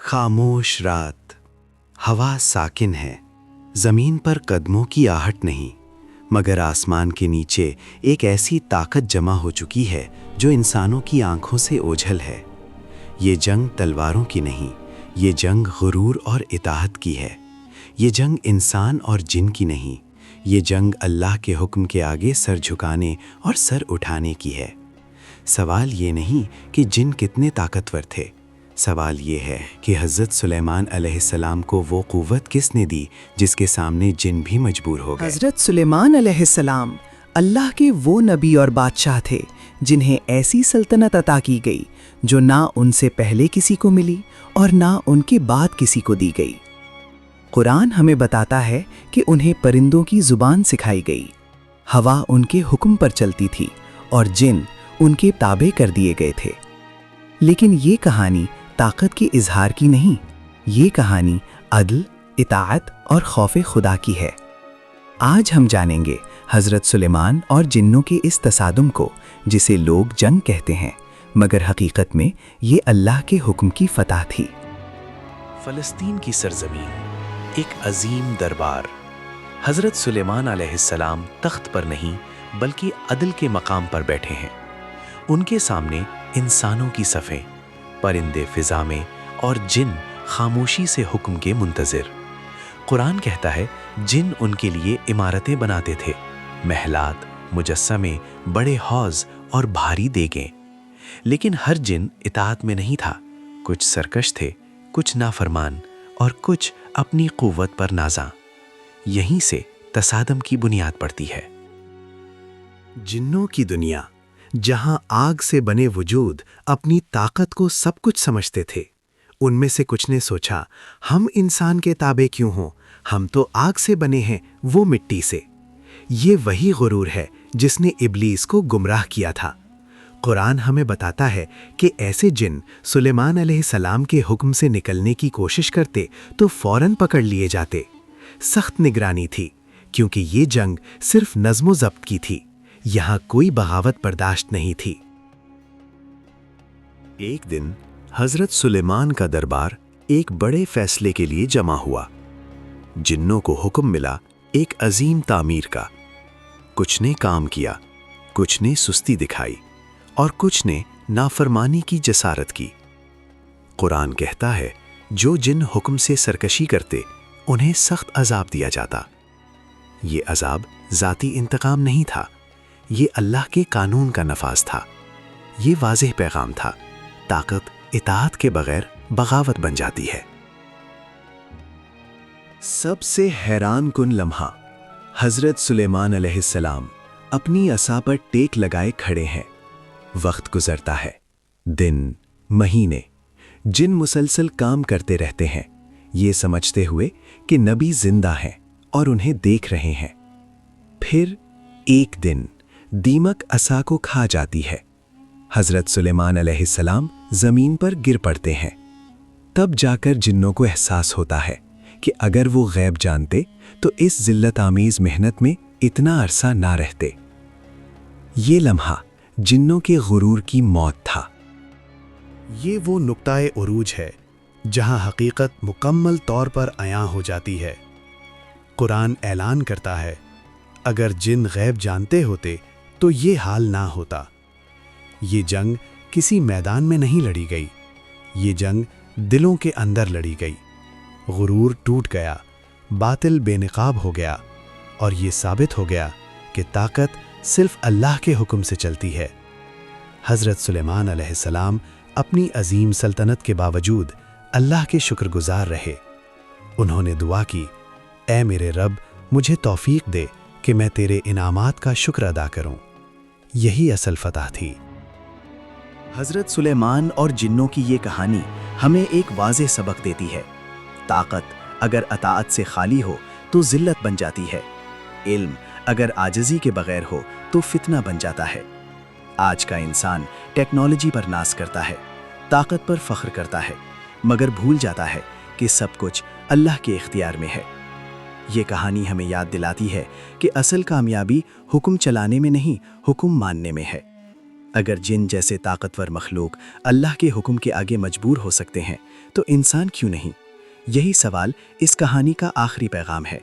خاموش رات، ہوا ساکن ہے، زمین پر قدموں کی آہٹ نہیں، مگر آسمان کے نیچے ایک ایسی طاقت جمع ہو چکی ہے جو انسانوں کی آنکھوں سے اوجھل ہے۔ یہ جنگ تلواروں کی نہیں، یہ جنگ غرور اور اطاعت کی ہے۔ یہ جنگ انسان اور جن کی نہیں، یہ جنگ اللہ کے حکم کے آگے سر جھکانے اور سر اٹھانے کی ہے۔ سوال یہ نہیں کہ جن کتنے طاقتور تھے، سوال یہ ہے کہ حضرت سلیمان علیہ السلام کو وہ قوت کس نے دی جس کے سامنے جن بھی مجبور ہو گئے۔ حضرت سلیمان علیہ السلام اللہ کے وہ نبی اور بادشاہ تھے جنہیں ایسی سلطنت عطا کی گئی جو نہ ان سے پہلے کسی کو ملی اور نہ ان کے بعد کسی کو دی گئی۔ قرآن ہمیں بتاتا ہے کہ انہیں پرندوں کی زبان سکھائی گئی، ہوا ان کے حکم پر چلتی تھی اور جن ان کے تابع کر دیے گئے تھے۔ لیکن یہ کہانی طاقت کے اظہار کی نہیں، یہ کہانی عدل، اطاعت اور خوف خدا کی ہے۔ آج ہم جانیں گے حضرت سلیمان اور جنوں کے اس تصادم کو جسے لوگ جنگ کہتے ہیں، مگر حقیقت میں یہ اللہ کے حکم کی فتح تھی۔ فلسطین کی سرزمین، ایک عظیم دربار۔ حضرت سلیمان علیہ السلام تخت پر نہیں بلکہ عدل کے مقام پر بیٹھے ہیں۔ ان کے سامنے انسانوں کی صفیں، پرندے فضا میں اور جن خاموشی سے حکم کے منتظر۔ قرآن کہتا ہے جن ان کے لیے عمارتیں بناتے تھے، محلات، مجسمے، بڑے حوض اور بھاری دیگیں۔ لیکن ہر جن اطاعت میں نہیں تھا، کچھ سرکش تھے، کچھ نافرمان اور کچھ اپنی قوت پر نازاں۔ یہیں سے تصادم کی بنیاد پڑتی ہے۔ جنوں کی دنیا، جہاں آگ سے بنے وجود اپنی طاقت کو سب کچھ سمجھتے تھے، ان میں سے کچھ نے سوچا ہم انسان کے تابع کیوں ہوں، ہم تو آگ سے بنے ہیں، وہ مٹی سے۔ یہ وہی غرور ہے جس نے ابلیس کو گمراہ کیا تھا۔ قرآن ہمیں بتاتا ہے کہ ایسے جن سلیمان علیہ السلام کے حکم سے نکلنے کی کوشش کرتے تو فوراً پکڑ لیے جاتے۔ سخت نگرانی تھی، کیونکہ یہ جنگ صرف نظم و ضبط کی تھی، یہاں کوئی بغاوت برداشت نہیں تھی۔ ایک دن حضرت سلیمان کا دربار ایک بڑے فیصلے کے لیے جمع ہوا۔ جنوں کو حکم ملا ایک عظیم تعمیر کا۔ کچھ نے کام کیا، کچھ نے سستی دکھائی اور کچھ نے نافرمانی کی جسارت کی۔ قرآن کہتا ہے جو جن حکم سے سرکشی کرتے انہیں سخت عذاب دیا جاتا۔ یہ عذاب ذاتی انتقام نہیں تھا، یہ اللہ کے قانون کا نفاذ تھا۔ یہ واضح پیغام تھا، طاقت اطاعت کے بغیر بغاوت بن جاتی ہے۔ سب سے حیران کن لمحہ، حضرت سلیمان علیہ السلام اپنی عصا پر ٹیک لگائے کھڑے ہیں۔ وقت گزرتا ہے، دن، مہینے، جن مسلسل کام کرتے رہتے ہیں، یہ سمجھتے ہوئے کہ نبی زندہ ہیں اور انہیں دیکھ رہے ہیں۔ پھر ایک دن دیمک عصا کو کھا جاتی ہے۔ حضرت سلیمان علیہ السلام زمین پر گر پڑتے ہیں۔ تب جا کر جنوں کو احساس ہوتا ہے کہ اگر وہ غیب جانتے تو اس ذلت آمیز محنت میں اتنا عرصہ نہ رہتے۔ یہ لمحہ جنوں کے غرور کی موت تھا۔ یہ وہ نقطۂ عروج ہے جہاں حقیقت مکمل طور پر عیاں ہو جاتی ہے۔ قرآن اعلان کرتا ہے اگر جن غیب جانتے ہوتے تو یہ حال نہ ہوتا۔ یہ جنگ کسی میدان میں نہیں لڑی گئی، یہ جنگ دلوں کے اندر لڑی گئی۔ غرور ٹوٹ گیا، باطل بے نقاب ہو گیا، اور یہ ثابت ہو گیا کہ طاقت صرف اللہ کے حکم سے چلتی ہے۔ حضرت سلیمان علیہ السلام اپنی عظیم سلطنت کے باوجود اللہ کے شکر گزار رہے۔ انہوں نے دعا کی، اے میرے رب، مجھے توفیق دے کہ میں تیرے انعامات کا شکر ادا کروں۔ یہی اصل فتح تھی۔ حضرت سلیمان اور جنوں کی یہ کہانی ہمیں ایک واضح سبق دیتی ہے۔ طاقت اگر اطاعت سے خالی ہو تو ذلت بن جاتی ہے، علم اگر عاجزی کے بغیر ہو تو فتنہ بن جاتا ہے۔ آج کا انسان ٹیکنالوجی پر ناز کرتا ہے، طاقت پر فخر کرتا ہے، مگر بھول جاتا ہے کہ سب کچھ اللہ کے اختیار میں ہے۔ یہ کہانی ہمیں یاد دلاتی ہے کہ اصل کامیابی حکم چلانے میں نہیں، حکم ماننے میں ہے۔ اگر جن جیسے طاقتور مخلوق اللہ کے حکم کے آگے مجبور ہو سکتے ہیں تو انسان کیوں نہیں؟ یہی سوال اس کہانی کا آخری پیغام ہے۔